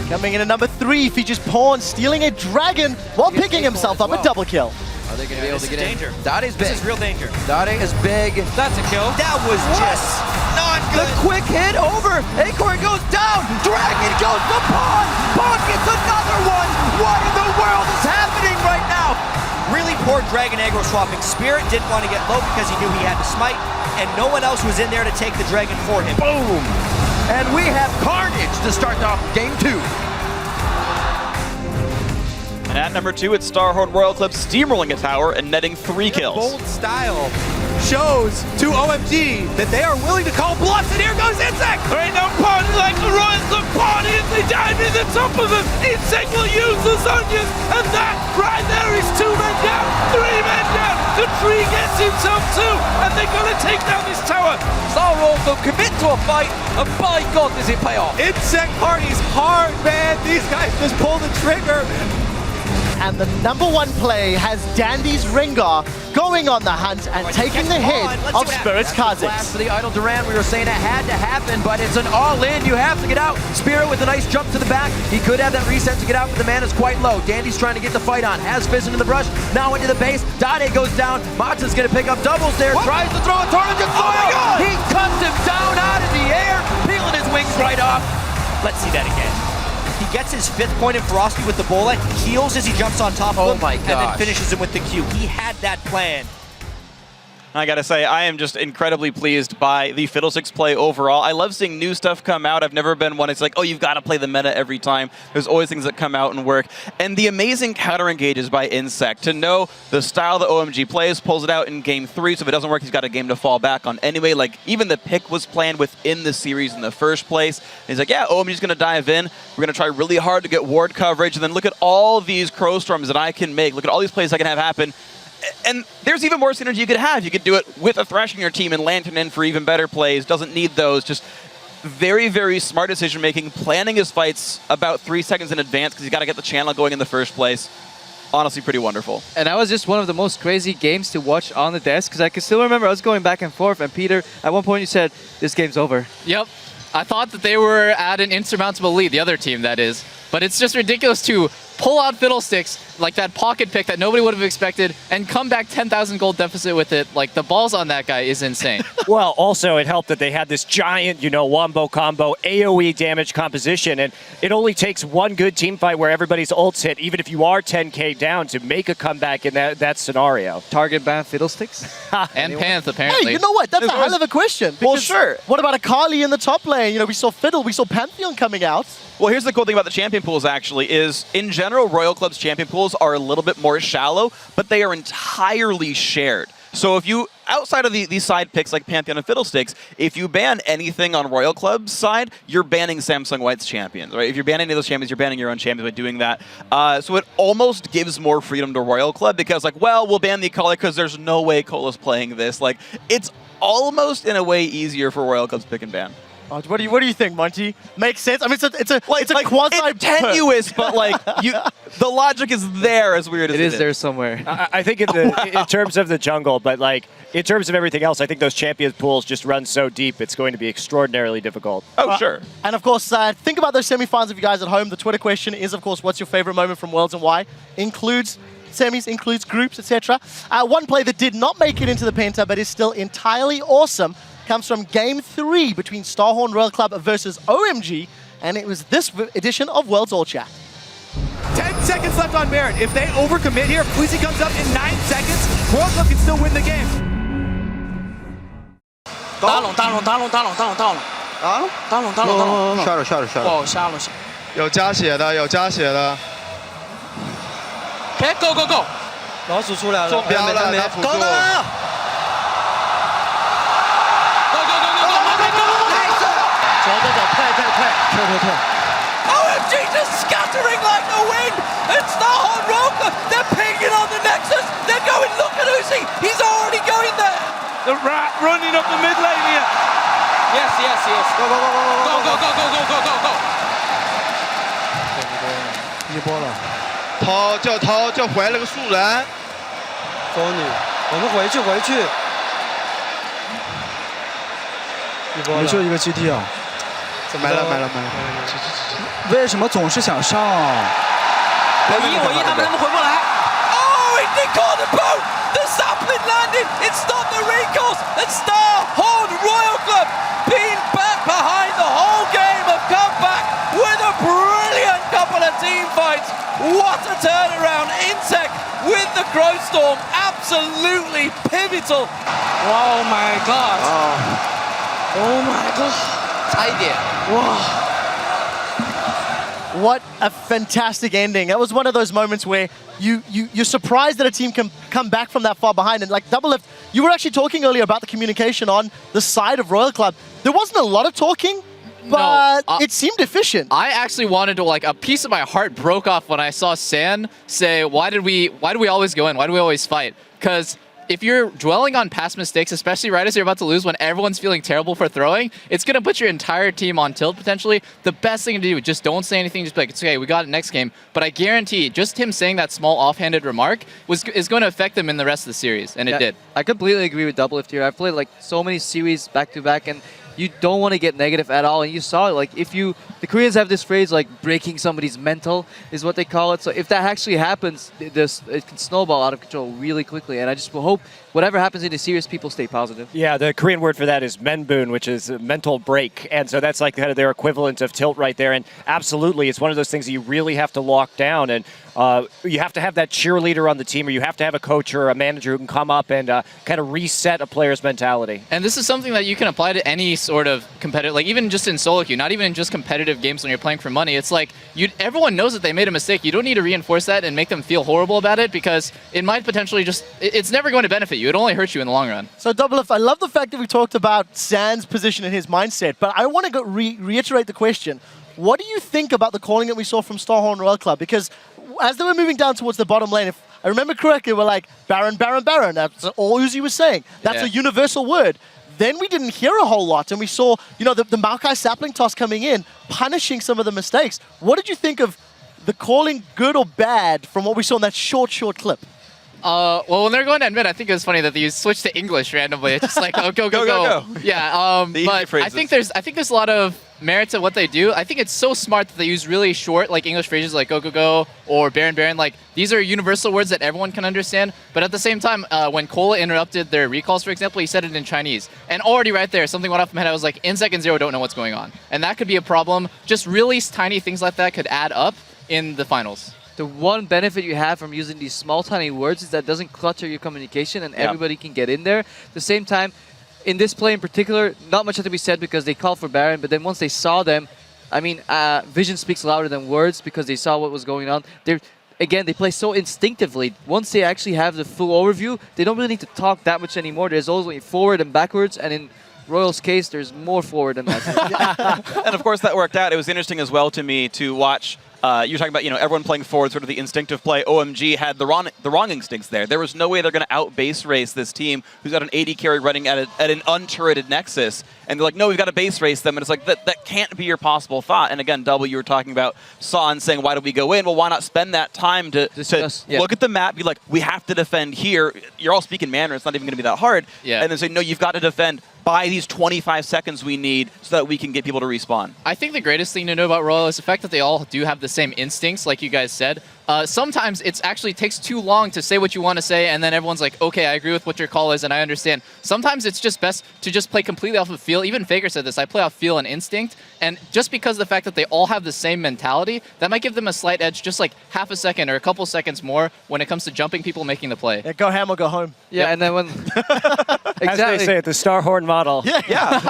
Coming in at number 3 features Pawn stealing a dragon while picking himself up a double kill. Are they going to be able to get danger. in? Dade's big. This is real danger. Dade is big. That's a kill. That was just not good. The quick hit over. Acorn goes down. Dragon goes to Pawn. Pawn gets another one. What in the world is happening right now? Really poor Dragon aggro swapping. Spirit didn't want to get low because he knew he had to smite, and no one else was in there to take the dragon for him. Boom. And we have Carnage to start off game 2. And at number 2, it's Starhorn Royal Club steamrolling a tower and netting 3 kills. Bold style shows to OMG that they are willing to call bluffs, and here goes Insect! There ain't no party like the Royal Club party if they dive in the top of him. Insect will use the Zonias, and that right there is 2 men down, 3 men down. The tree gets himself 2, and they're going to take down this tower. Starhorn will commit to a fight, and by God does it pay off. Insect party's hard, man. These guys just pull the trigger. And the number 1 play has Dandy's Rengar going on the hunt and taking the head of Spirit's Kha'Zix. For the Idle Duran, we were saying it had to happen, but it's an all-in. You have to get out. Spirit with a nice jump to the back. He could have that reset to get out, but the man is quite low. Dandy's trying to get the fight on. Has Fizz into the brush. Now into the base. Dade goes down. Matsu's going to pick up doubles there. Tries to throw a tornado. He cuts him down out of the air, peeling his wings right off. Let's see that again. He gets his 5th point in Ferocity with the Bola, heals as he jumps on top of him, and then finishes him with the Q. He had that plan. I gotta say, I am just incredibly pleased by the Fiddlesticks play overall. I love seeing new stuff come out. I've never been one, it's like, oh, you've got to play the meta every time. There's always things that come out and work. And the amazing counter engages by Insect. To know the style that OMG plays, pulls it out in game 3, so if it doesn't work, he's got a game to fall back on anyway. Like, even the pick was planned within the series in the first place. And he's like, yeah, OMG's gonna dive in. We're gonna try really hard to get ward coverage, and then look at all these Crow Storms that I can make. Look at all these plays I can have happen. And there's even more synergy you could have. You could do it with a Thresh in your team and Lantern in for even better plays. Doesn't need those. Just very, very smart decision making. Planning his fights about 3 seconds in advance because he's got to get the channel going in the first place. Honestly, pretty wonderful. And that was just one of the most crazy games to watch on the desk because I can still remember I was going back and forth, and Peter, at one point you said, this game's over. Yep. I thought that they were at an insurmountable lead, the other team, that is. But it's just ridiculous to pull out Fiddlesticks, like that pocket pick that nobody would have expected, and come back 10,000 gold deficit with it. Like, the balls on that guy is insane. Well, also, it helped that they had this giant, wombo combo AoE damage composition, and it only takes one good team fight where everybody's ults hit, even if you are 10k down, to make a comeback in that scenario. Target ban Fiddlesticks? And Panth, apparently. Hey, you know what? That's a hell of a question. Well, sure. What about Akali in the top lane? We saw Fiddle, we saw Pantheon coming out. Well, here's the cool thing about the champion pools, actually, is in general, Royal Club's champion pools are a little bit more shallow, but they are entirely shared. So if you, outside of these side picks like Pantheon and Fiddlesticks, if you ban anything on Royal Club's side, you're banning Samsung White's champions, right? If you're banning any of those champions, you're banning your own champions by doing that. So it almost gives more freedom to Royal Club because, like, well, we'll ban the Akali because there's no way Cola's playing this. Like, it's almost, in a way, easier for Royal Club's pick and ban. Oh, what do you think, Monty? Makes sense. I mean, it's a quasi. It's tenuous, but like the logic is there. As weird as it is there somewhere. I think in terms of the jungle, but like in terms of everything else, I think those champions pools just run so deep. It's going to be extraordinarily difficult. Oh, sure. And of course, think about those semifinals of you guys at home. The Twitter question is, of course, what's your favorite moment from Worlds and why? Includes semis, includes groups, etc. One play that did not make it into the Penta, but is still entirely awesome, comes from Game 3 between Starhorn Royal Club versus OMG, and it was this edition of Worlds All Chat. 10 seconds left on Merit. If they overcommit here, if Uzi comes up in 9 seconds, World Club can still win the game. 打拢打拢打拢打拢打拢打拢啊！打拢打拢打拢，下了下了下了。哦，下了。有加血的，有加血的。OK go go go， 老鼠出来了，中标了，拿辅助。Go go go go go！ 走走走，退。OMG just scattering like the wind, and Starhorn Roker, they're pinging on the Nexus. They're going. Look at Uzi, he's already going there. The rat running up the mid lane here. Yes. Go. Go. 一波了，偷就回了个树人。走你，我们回去。我们就一个 GT 啊。买了。为什么总是想上？我一，他们回不来。Oh, they caught the boat. The sapling landed. It stopped the recourse. And Starhorn Royal Club being back behind the whole game have come back with a brilliant couple of team fights. What a turnaround. Intech with the Crow Storm. Absolutely pivotal. Oh my god. Oh my god. 差一点。哇。 What a fantastic ending. That was one of those moments where you're surprised that a team can come back from that far behind. And like Doublelift, you were actually talking earlier about the communication on the side of Royal Club. There wasn't a lot of talking, but it seemed efficient. I actually wanted to, like, a piece of my heart broke off when I saw San say, why do we always go in? Why do we always fight? Because if you're dwelling on past mistakes, especially right as you're about to lose when everyone's feeling terrible for throwing, it's going to put your entire team on tilt potentially. The best thing to do, just don't say anything, just be like, it's okay, we got it next game. But I guarantee just him saying that small offhanded remark is going to affect them in the rest of the series, and it did. I completely agree with Doublelift here. I've played like so many series back to back, and you don't want to get negative at all. And you saw it, like the Koreans have this phrase like breaking somebody's mental is what they call it. So if that actually happens, it can snowball out of control really quickly. And I just hope whatever happens in the series, people stay positive. Yeah, the Korean word for that is menbun, which is a mental break. And so that's like kind of their equivalent of tilt right there. And absolutely, it's one of those things that you really have to lock down. And you have to have that cheerleader on the team, or you have to have a coach or a manager who can come up and kind of reset a player's mentality. And this is something that you can apply to any sort of competitive, like even just in solo queue, not even in just competitive games when you're playing for money. It's like everyone knows that they made a mistake. You don't need to reinforce that and make them feel horrible about it, because it might potentially it's never going to benefit you. It only hurts you in the long run. So Doublelift, I love the fact that we talked about San's position and his mindset, but I want to reiterate the question. What do you think about the calling that we saw from Starhorn Royal Club? Because as they were moving down towards the bottom lane, if I remember correctly, we're like, Baron. That's all Uzi was saying. That's a universal word. Then we didn't hear a whole lot, and we saw, the Maokai sapling toss coming in, punishing some of the mistakes. What did you think of the calling, good or bad, from what we saw in that short clip? Well, when they're going to admit, I think it was funny that they switched to English randomly. It's just like, oh, go. Yeah, but I think there's a lot of merit to what they do. I think it's so smart that they use really short, like English phrases like go, or Baron. Like, these are universal words that everyone can understand. But at the same time, when Cola interrupted their recalls, for example, he said it in Chinese. And already right there, something went off my head. I was like, in second zero, don't know what's going on. And that could be a problem. Just really tiny things like that could add up in the finals. The one benefit you have from using these small, tiny words is that it doesn't clutter your communication, and everybody can get in there. At the same time, in this play in particular, not much had to be said because they called for Baron, but then once they saw them, I mean, vision speaks louder than words because they saw what was going on. Again, they play so instinctively. Once they actually have the full overview, they don't really need to talk that much anymore. There's always forward and backwards, and in Royal's case, there's more forward than backwards. And of course, that worked out. It was interesting as well to me to watch. You're talking about, everyone playing forward, sort of the instinctive play. OMG had the wrong instincts there. There was no way they're going to out-base race this team who's got an 80 carry running at an unturreted Nexus. And they're like, no, we've got to base race them. And it's like, that can't be your possible thought. And again, Double, you were talking about San saying, why do we go in? Well, why not spend that time to look at the map, be like, we have to defend here. You're all speaking Mandarin. It's not even going to be that hard. Yeah. And then say, no, you've got to defend by these 25 seconds we need so that we can get people to respawn. I think the greatest thing to know about Royal is the fact that they all do have the same instincts, like you guys said. sometimes it actually takes too long to say what you want to say, and then everyone's like, okay, I agree with what your call is, and I understand. Sometimes it's just best to just play completely off of feel. Even FLICKR said this, I play off feel and instinct, and just because of the fact that they all have the same mentality, that might give them a slight edge, just like half a second or a couple seconds more when it comes to jumping people making the play. Yeah, go ham or go home. Yeah, and then when... exactly. As they say it, the Starhorn model. Yeah.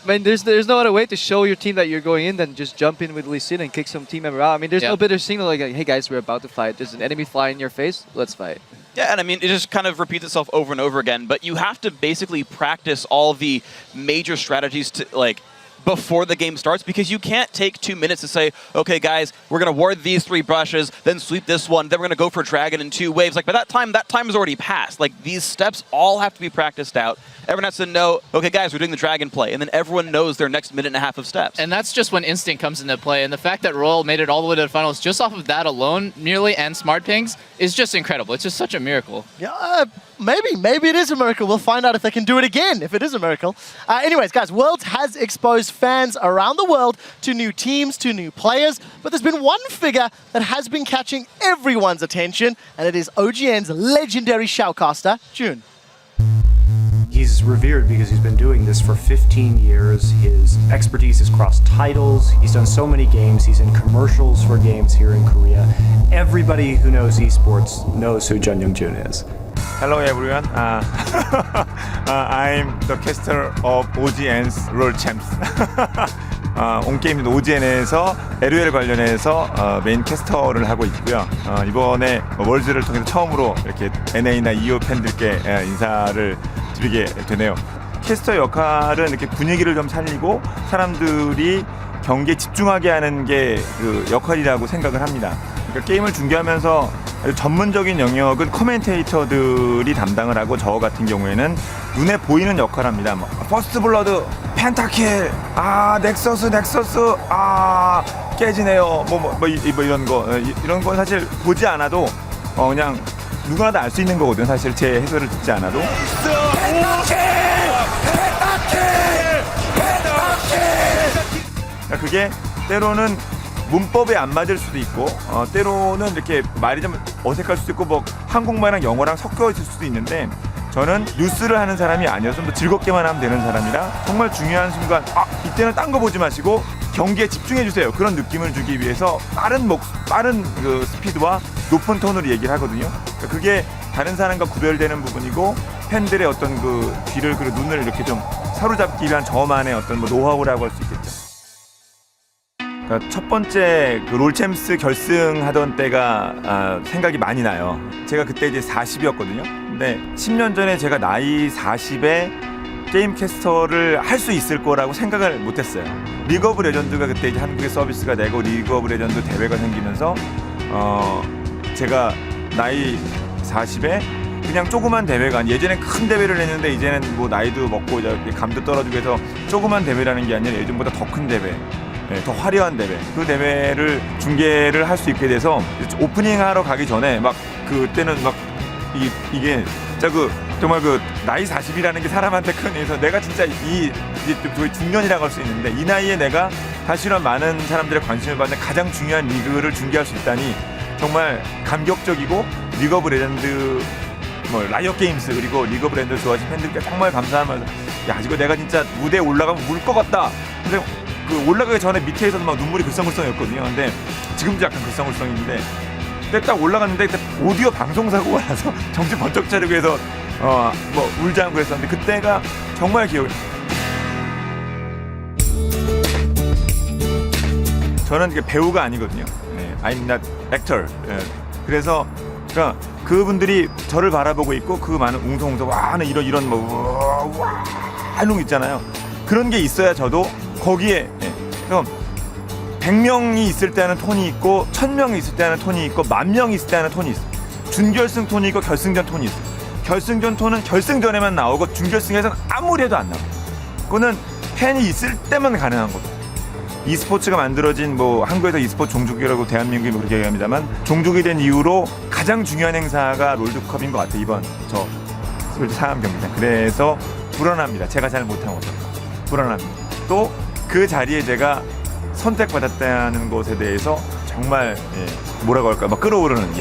I mean, there's no other way to show your team that you're going in than just jump in with Lee Sin and kick some team member out. I mean, there's no better signal like, hey guys, we're about to fight. There's an enemy fly in your face. Let's fight. Yeah, and I mean, it just kind of repeats itself over and over again, but you have to basically practice all the major strategies to, like, before the game starts, because you can't take 2 minutes to say, okay, guys, we're going to ward these 3 brushes, then sweep this one, then we're going to go for Dragon in 2 waves. Like, by that time has already passed. Like, these steps all have to be practiced out. Everyone has to know, okay, guys, we're doing the Dragon play, and then everyone knows their next minute and a half of steps. And that's just when instinct comes into play, and the fact that Royal made it all the way to the finals just off of that alone, nearly, and smart pings, is just incredible. It's just such a miracle. Yeah, maybe it is a miracle. We'll find out if they can do it again, if it is a miracle. Anyways, guys, Worlds has exposed fans around the world to new teams, to new players, but there's been one figure that has been catching everyone's attention, and it is OGN's legendary shoutcaster, Jun. He's revered because he's been doing this for 15 years. His expertise has crossed titles. He's done so many games. He's in commercials for games here in Korea. Everybody who knows esports knows who Jeon Yong-jun is. Hello everyone. I'm the caster of OGN's World Champs. 온게임 OGN에서 LOL 관련해서 메인 캐스터를 하고 있고요. 이번에 월즈를 통해서 처음으로 이렇게 NA나 EU 팬들께 인사를 드리게 되네요. 캐스터 역할은 이렇게 분위기를 좀 살리고 사람들이 경기에 집중하게 하는 게 그 역할이라고 생각을 합니다. 그러니까 게임을 중계하면서 아주 전문적인 영역은 코멘테이터들이 담당을 하고, 저 같은 경우에는 눈에 보이는 역할을 합니다. 뭐 퍼스트 블러드, 펜타킬, 넥서스, 깨지네요. 뭐 이런 건 사실 보지 않아도 그냥 누구나 다 알 수 있는 거거든요. 사실 제 해설을 듣지 않아도. 그게 때로는 문법에 안 맞을 수도 있고, 때로는 이렇게 말이 좀 어색할 수도 있고, 뭐 한국말이랑 영어랑 섞여 있을 수도 있는데, 저는 뉴스를 하는 사람이 아니어서 뭐 즐겁게만 하면 되는 사람이라, 정말 중요한 순간 이때는 딴 거 보지 마시고 경기에 집중해 주세요. 그런 느낌을 주기 위해서 빠른 그 스피드와 높은 톤으로 얘기를 하거든요. 그러니까 그게 다른 사람과 구별되는 부분이고, 팬들의 어떤 그 귀를, 그 눈을 이렇게 좀 사로잡기 위한 저만의 어떤 뭐 노하우라고 할 수 있겠죠. 그러니까 첫 번째 그 롤챔스 결승하던 때가 생각이 많이 나요. 제가 그때 이제 40이었거든요. 근데 10년 전에 제가 나이 40에 게임 캐스터를 할 수 있을 거라고 생각을 못했어요. 리그 오브 레전드가 그때 이제 한국에 서비스가 되고 리그 오브 레전드 대회가 생기면서 제가 나이 40에 그냥 조그만 대회가 아니, 예전엔 큰 대회를 했는데 이제는 뭐 나이도 먹고 이제 감도 떨어지고 해서 조그만 대회라는 게 아니라 예전보다 더 큰 대회, 더 화려한 대회, 그 대회를 중계를 할 수 있게 돼서 오프닝 하러 가기 전에 막 그때는 막 이게 진짜 정말 나이 40이라는 게 사람한테 큰 의미에서 내가 진짜 이제 거의 중년이라고 할 수 있는데, 이 나이에 내가 사실은 많은 사람들의 관심을 받는 가장 중요한 리그를 중계할 수 있다니 정말 감격적이고, 리그 오브 레전드, 라이엇 게임스, 그리고 리그 오브 레전드 좋아하시는 팬들께 정말 감사하면서, 야, 이거 내가 진짜 무대에 올라가면 울 것 같다. 근데 올라가기 전에 밑에서는 막 눈물이 글썽글썽이었거든요. 근데 지금도 약간 글썽글썽인데, 그때 딱 올라갔는데 오디오 방송 사고가 나서 정신 번쩍 차리고 해서 울자 그랬었는데, 그때가 정말 기억이. 저는 이게 배우가 아니거든요. I'm not actor. 그래서 그러니까 그분들이 저를 바라보고 있고, 그 많은 웅성웅성 와는 이런 이런 있잖아요. 그런 게 있어야 저도 거기에 그럼 100명이 있을 때 하는 톤이 있고, 1000명이 있을 때 하는 톤이 있고, 10,000명이 있을 때 하는 톤이 있어. 준결승 톤이 있고 결승전 톤이 있어. 결승전 톤은 결승전에만 나오고 준결승에서는 아무리 해도 안 나와. 그거는 팬이 있을 때만 가능한 거고. e스포츠가 만들어진 한국에서 e스포츠 종족이라고 대한민국이 그렇게 얘기합니다만, 종족이 된 이후로 가장 중요한 행사가 롤드컵인 것 같아요. 이번 저 상암 경기장. 그래서 불안합니다. 제가 잘 못한 것도 불안합니다. 또 그 자리에 제가 선택받았다는 것에 대해서 정말 뭐라고 할까 막 끌어오르는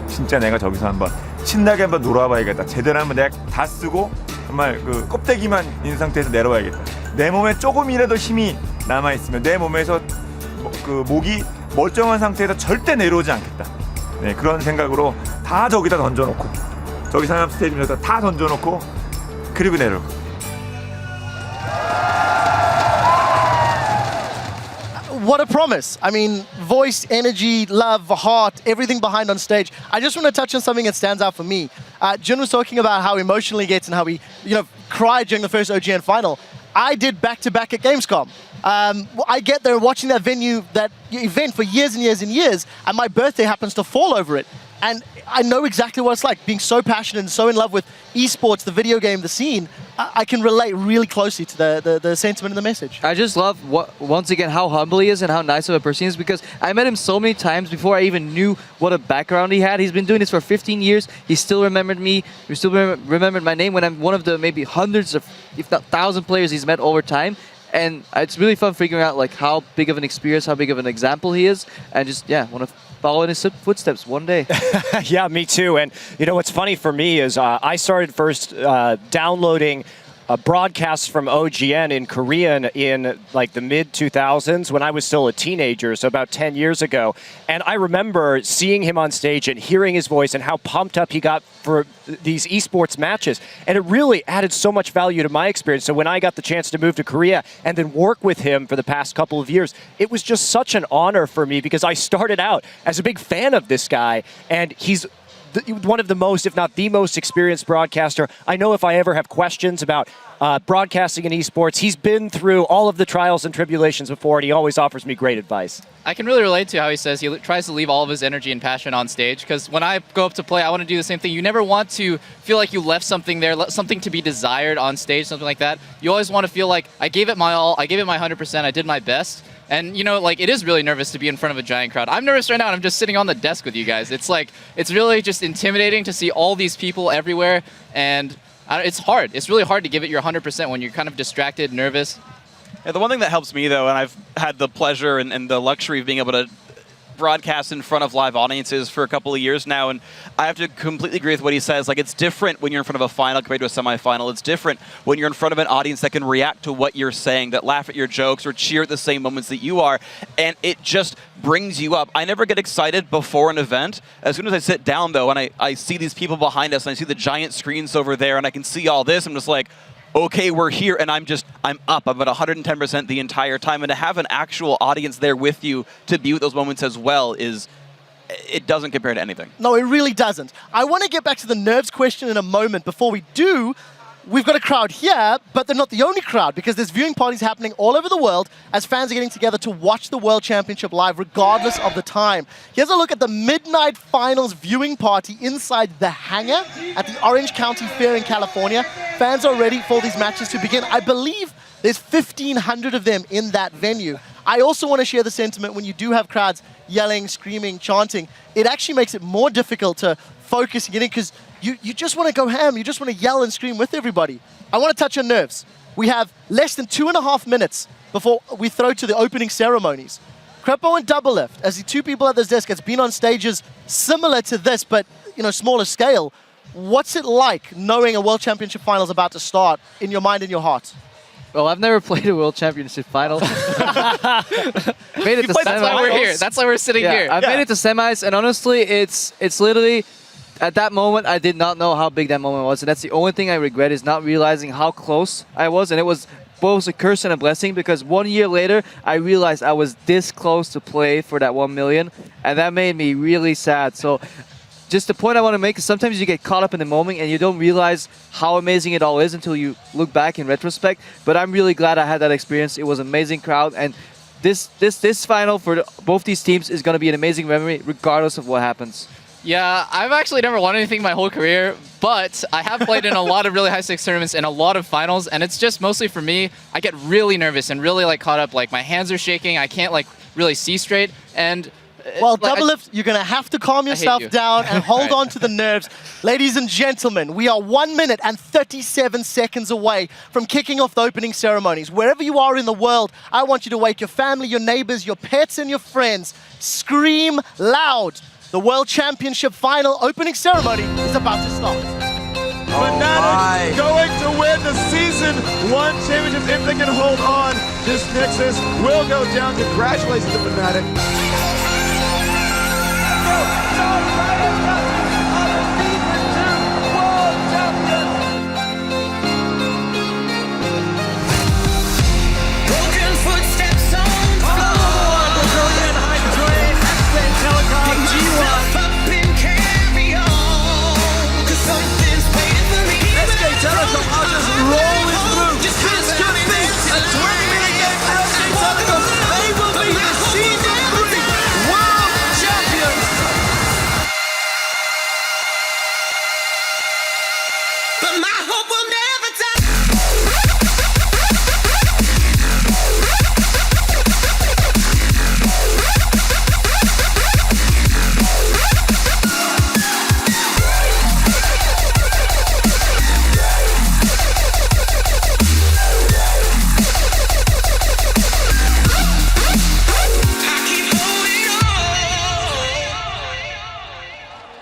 진짜 내가 저기서 한번 신나게 한번 놀아봐야겠다. 제대로 한번 내가 다 쓰고 정말 그 껍데기만 있는 상태에서 내려와야겠다. 내 몸에 조금이라도 힘이 남아있으면 내 몸에서 그 목이 멀쩡한 상태에서 절대 내려오지 않겠다. 네, 그런 생각으로 다 저기다 던져놓고 저기 상암 스테디움에서 다 던져놓고 그리고 내려오고. What a promise. I mean, voice, energy, love, heart, everything behind on stage. I just want to touch on something that stands out for me. Jun was talking about how emotional he gets and how he, cried during the first OGN final. I did back-to-back at Gamescom. I get there watching that event for years and years and years, and my birthday happens to fall over it. And I know exactly what it's like, being so passionate and so in love with esports, the video game, the scene. I can relate really closely to the sentiment and the message. I just love, once again, how humble he is and how nice of a person he is, because I met him so many times before I even knew what a background he had. He's been doing this for 15 years. He still remembered me. He still remembered my name when I'm one of the maybe hundreds of, if not 1,000 players he's met over time. And it's really fun figuring out like how big of an experience, how big of an example he is, and just want to follow in his footsteps one day. Yeah, me too. And what's funny for me is I started first downloading broadcasts from OGN in Korean in like the mid-2000s when I was still a teenager, so about 10 years ago. And I remember seeing him on stage and hearing his voice and how pumped up he got for these esports matches. And it really added so much value to my experience. So when I got the chance to move to Korea and then work with him for the past couple of years, it was just such an honor for me because I started out as a big fan of this guy, and he's one of the most, if not the most experienced broadcaster. I know if I ever have questions about broadcasting in esports, he's been through all of the trials and tribulations before, and he always offers me great advice. I can really relate to how he says he tries to leave all of his energy and passion on stage, because when I go up to play, I want to do the same thing. You never want to feel like you left something there, something to be desired on stage, something like that. You always want to feel like I gave it my all, I gave it my 100%, I did my best. And it is really nervous to be in front of a giant crowd. I'm nervous right now, and I'm just sitting on the desk with you guys. It's really just intimidating to see all these people everywhere, and it's hard. It's really hard to give it your 100% when you're kind of distracted, nervous. Yeah, the one thing that helps me, though, and I've had the pleasure and the luxury of being able to broadcast in front of live audiences for a couple of years now, and I have to completely agree with what he says. Like, it's different when you're in front of a final compared to a semifinal. It's different when you're in front of an audience that can react to what you're saying, that laugh at your jokes or cheer at the same moments that you are, and it just brings you up. I never get excited before an event. As soon as I sit down, though, and I see these people behind us, and I see the giant screens over there, and I can see all this, I'm just like, okay, we're here, and I'm up. I'm at 110% the entire time, and to have an actual audience there with you to be with those moments as well it doesn't compare to anything. No, it really doesn't. I want to get back to the nerves question in a moment. Before we do, we've got a crowd here, but they're not the only crowd, because there's viewing parties happening all over the world as fans are getting together to watch the World Championship live, regardless of the time. Here's a look at the Midnight Finals viewing party inside the hangar at the Orange County Fair in California. Fans are ready for these matches to begin. I believe there's 1,500 of them in that venue. I also want to share the sentiment when you do have crowds yelling, screaming, chanting. It actually makes it more difficult to focus and get in, because you just want to go ham. You just want to yell and scream with everybody. I want to touch on nerves. We have less than 2.5 minutes before we throw to the opening ceremonies. Crepo and Double Lift, as the two people at this desk, has been on stages similar to this, but smaller scale. What's it like knowing a World Championship final is about to start in your mind and your heart? Well, I've never played a World Championship final. Made it to semis. That's why we're here. That's why we're sitting here. I've made it to semis, and honestly, it's literally, at that moment, I did not know how big that moment was, and that's the only thing I regret, is not realizing how close I was, and it was both a curse and a blessing, because 1 year later, I realized I was this close to play for that 1 million, and that made me really sad. So just the point I want to make is sometimes you get caught up in the moment and you don't realize how amazing it all is until you look back in retrospect. But I'm really glad I had that experience. It was an amazing crowd, and this final for both these teams is going to be an amazing memory regardless of what happens. Yeah, I've actually never won anything my whole career, but I have played in a lot of really high-stakes tournaments and a lot of finals, and it's just mostly for me, I get really nervous and really caught up. My hands are shaking, I can't really see straight, and Well, like, Double Lift, you're going to have to calm yourself you. down and hold Right. on to the nerves. Ladies and gentlemen, we are 1 minute and 37 seconds away from kicking off the opening ceremonies. Wherever you are in the world, I want you to wake your family, your neighbors, your pets, and your friends. Scream loud. The World Championship final opening ceremony is about to start. Fnatic going to win the Season 1 championship if they can hold on. This Nexus will go down. Congratulations to Fnatic. Broken footsteps on the floor. Brazilian hydrate, acclaimed telecom, G1. Up and carry on, 'cause something's waiting for me. SK Telecom are just rolling through. This could be a 20-minute game for SK Telecom. They will be the Season 3 World Champions. But my hope will never